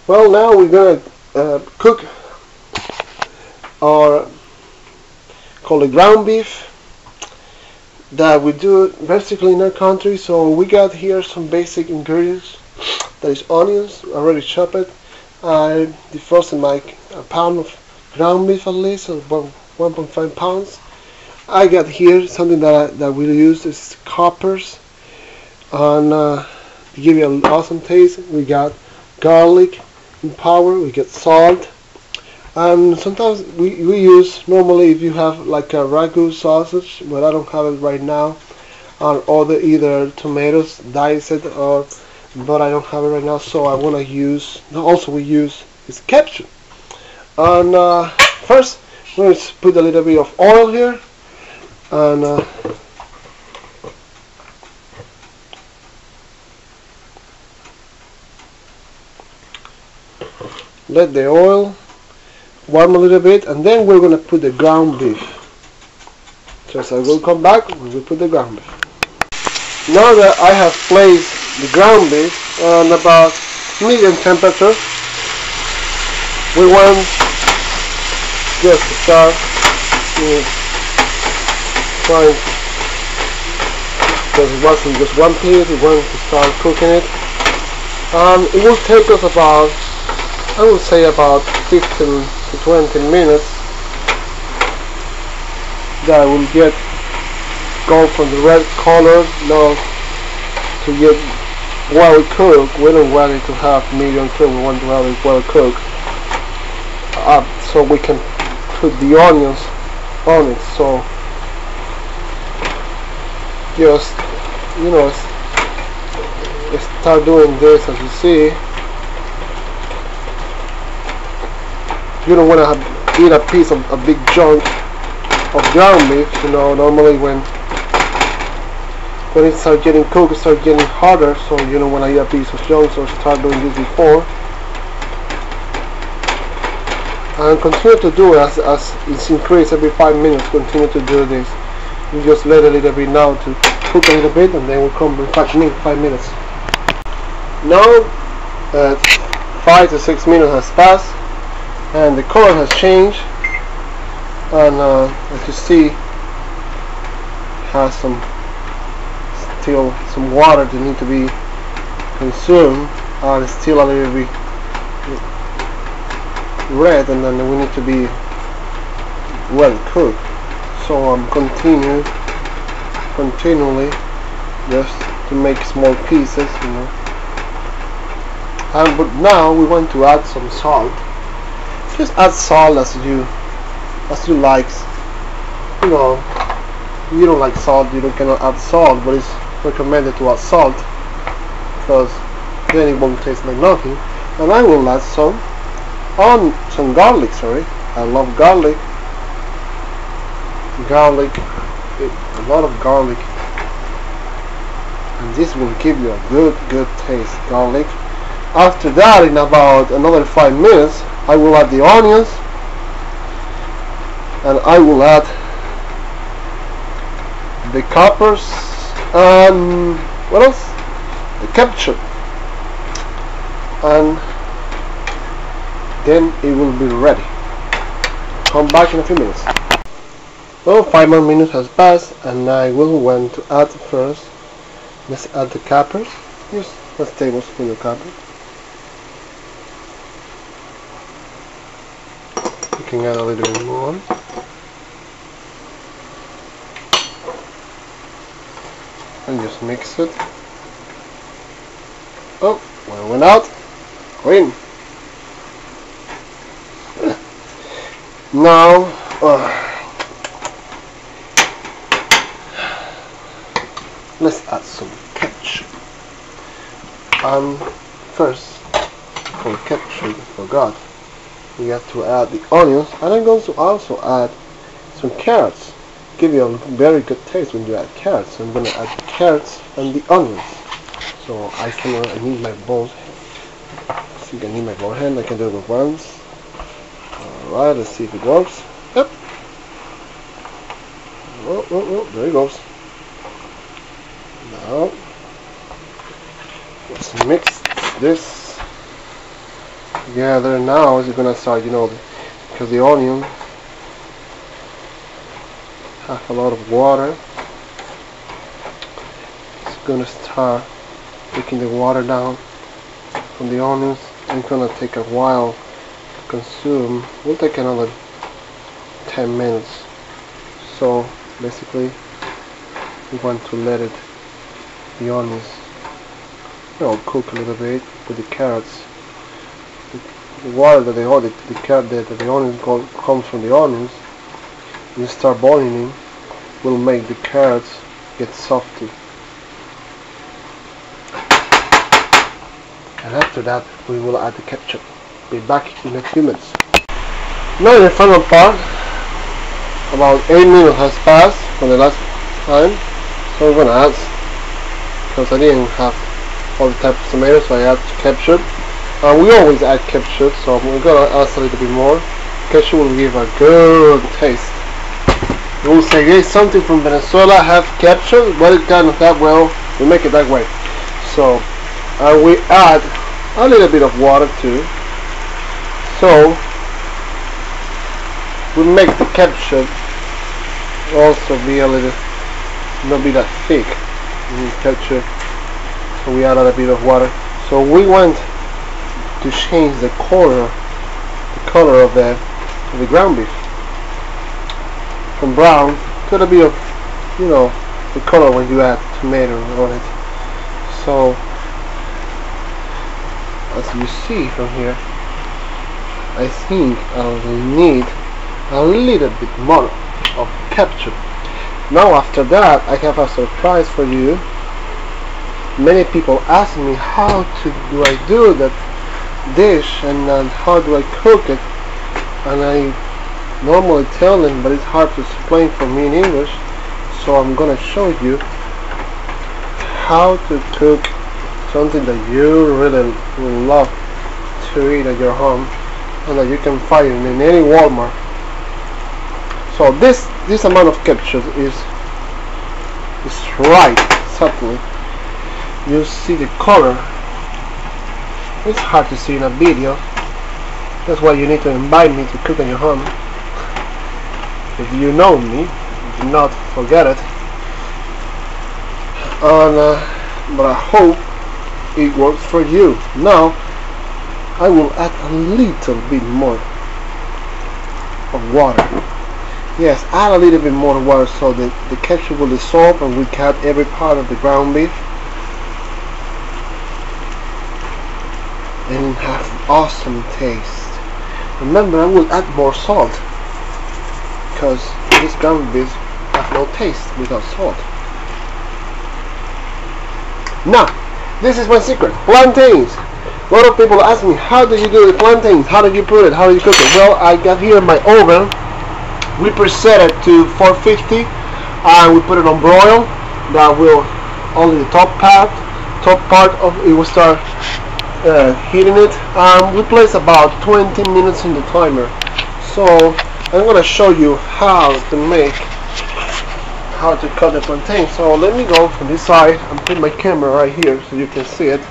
Well, now we're gonna cook our called ground beef that we do basically in our country. So we got here some basic ingredients. That is onions, already chopped. I defrosted a pound of ground beef at least, or 1.5 pounds. I got here something that we use is coppers, and to give you an awesome taste, we got garlic in powder, we get salt, and sometimes we use, normally if you have like a ragu sausage, but I don't have it right now, or other either tomatoes diced, or but I don't have it right now, so I want to use, also we use is ketchup. And first we're going to put a little bit of oil here, and let the oil warm a little bit, and then we're going to put the ground beef. Just I will come back when we put the ground beef. Now that I have placed the ground beef on about medium temperature, we want just to start trying, because it wasn't just one piece, we want to start cooking it. It will take us about, I would say about 15 to 20 minutes that will go from the red color now to get well cooked. We don't want it to have medium cooked, we want to have it well cooked, so we can put the onions on it. So just start doing this. As you see, you don't want to eat a piece of a big chunk of ground beef. Normally when it starts getting cooked, it starts getting harder, so you don't want to eat a piece of junk. So start doing this before, and continue to do it as it's increased every 5 minutes. Continue to do this. You just let it a little bit now to cook a little bit, and then we'll come in 5 minutes. Now 5 to 6 minutes has passed, and the color has changed, and as you see, has still some water that need to be consumed, and it's still a little bit red, and then we need to be well cooked. So I'm continually just to make small pieces, but now we want to add some salt. Just add salt as you like. You don't like salt, you cannot add salt, but it's recommended to add salt, because then it won't taste like nothing. And I will add some garlic. I love garlic, a lot of garlic, and this will give you a good taste, garlic. After that, in about another 5 minutes, I will add the onions, and I will add the coppers, and what else? The ketchup, and then it will be ready. Come back in a few minutes. Well, 5 more minutes has passed, and I will want to add first. Let's add the coppers. Just a tablespoon of coppers. You can add a little bit more. And just mix it. Oh, one went out. Green. Now, let's add some ketchup. First, for ketchup, I forgot. We have to add the onions, and I'm going to also add some carrots. Give you a very good taste when you add carrots. I'm going to add the carrots and the onions. So I need my both. So I need my both hand. I can do it with once. Alright, let's see if it works. Yep. Oh, there it goes. Now let's mix this together. Now it's gonna start, because the onion have a lot of water. It's gonna start taking the water down from the onions. It's gonna take a while to consume. We'll take another 10 minutes. So basically we want to let the onions cook a little bit with the carrots. The water that the onions comes from the onions, you start boiling, will make the carrots get softy. And after that we will add the ketchup. Be back in a few minutes. Now in the final part, about 8 minutes has passed from the last time, so we're gonna add, because I didn't have all the types of tomatoes, so I add ketchup. We always add ketchup, so we're gonna add a little bit more. Ketchup will give a good taste. You will say, hey, something from Venezuela have ketchup? What is kind of that? Well, we make it that way. So we add a little bit of water too. So we make the ketchup also be a little, not be that thick. Ketchup. So we add a little bit of water. So we want to change the color of the ground beef from brown to a bit of, the color when you add tomato on it. So as you see from here, I think I'll need a little bit more of ketchup. Now after that, I have a surprise for you. Many people ask me how do I do that dish and how do I cook it, and I normally tell them, but it's hard to explain for me in English, so I'm gonna show you how to cook something that you really would love to eat at your home and that you can find in any Walmart. So this amount of ketchup is right, certainly. You see the color. It's hard to see in a video. That's why you need to invite me to cook in your home. If you know me, do not forget it. But I hope it works for you. Now I will add a little bit more of water. Yes, add a little bit more water so that the ketchup will dissolve and we cut every part of the ground beef. And have awesome taste. Remember, I will add more salt because this ground beef has no taste without salt. Now, this is my secret: plantains. A lot of people ask me, how do you do the plantains? How do you put it? How do you cook it? Well, I got here my oven. We preset it to 450 and we put it on broil. That will only the top part of it will start heating it. We place about 20 minutes in the timer. So I'm going to show you how to cut the plantain. So let me go from this side and put my camera right here so you can see it.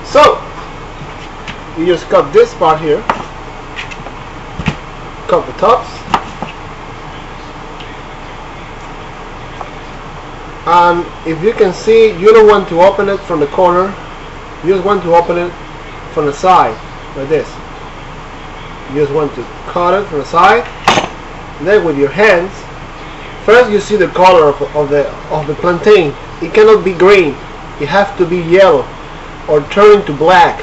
So you just cut this part here, cut the tops, and if you can see, you don't want to open it from the corner, you just want to open it from the side, like this. You just want to cut it from the side, and then with your hands, first you see the color of the plantain. It cannot be green, it has to be yellow or turn to black,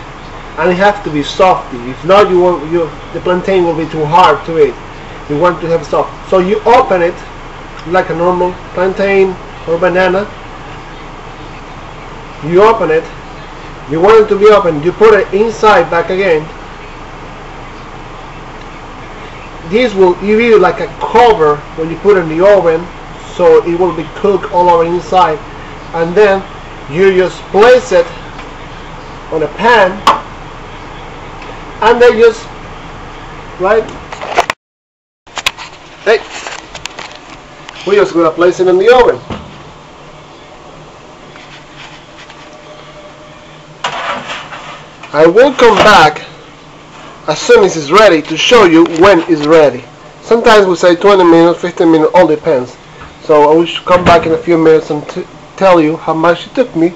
and it has to be soft. If not, the plantain will be too hard to eat. You want to have soft. So you open it like a normal plantain or banana. You open it. You want it to be open. You put it inside back again. This will give you like a cover when you put it in the oven, so it will be cooked all over inside. And then you just place it on a pan, and then just we're just gonna place it in the oven. I will come back as soon as it's ready to show you when it's ready. Sometimes we say 20 minutes, 15 minutes, all depends. So I will come back in a few minutes and tell you how much it took me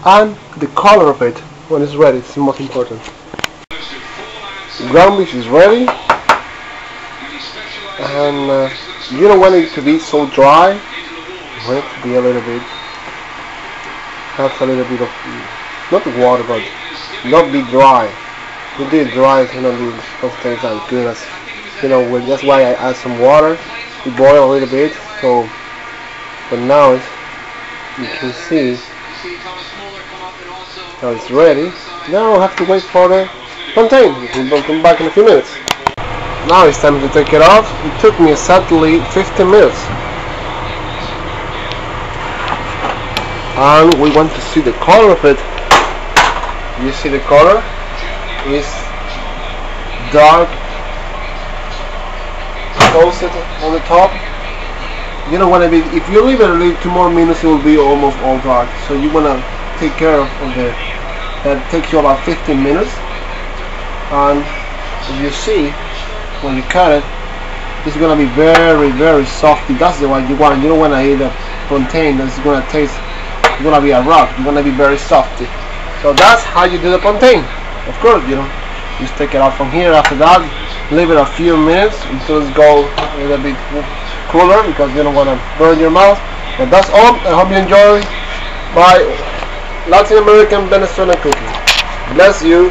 and the color of it when it's ready. It's the most important. Ground beef is ready, and you don't want it to be so dry. You want it to be a little bit, have a little bit of, not water, but not be dry. If you do it dry, it's gonna be, those things aren't good. As you know, that's why I add some water to boil a little bit. So, but now you can see how it's ready. Now I have to wait for the plantain. We'll come back in a few minutes. Now it's time to take it off. It took me exactly 15 minutes. And we want to see the color of it. You see the color? It's dark, toasted on the top. You don't want to be, if you leave it a little 2 more minutes, it will be almost all dark. So you want to take care of that takes you about 15 minutes. And if you see, when you cut it, it's going to be very, very soft. That's the one you want. You don't want to eat a plantain that's going to taste, it's going to be a rock. It's going to be very softy. So that's how you do the plantain. Of course, you know, just take it out from here. After that, leave it a few minutes until it's go a little bit cooler, because you don't want to burn your mouth. But that's all. I hope you enjoy my Latin American Venezuelan cooking. Bless you.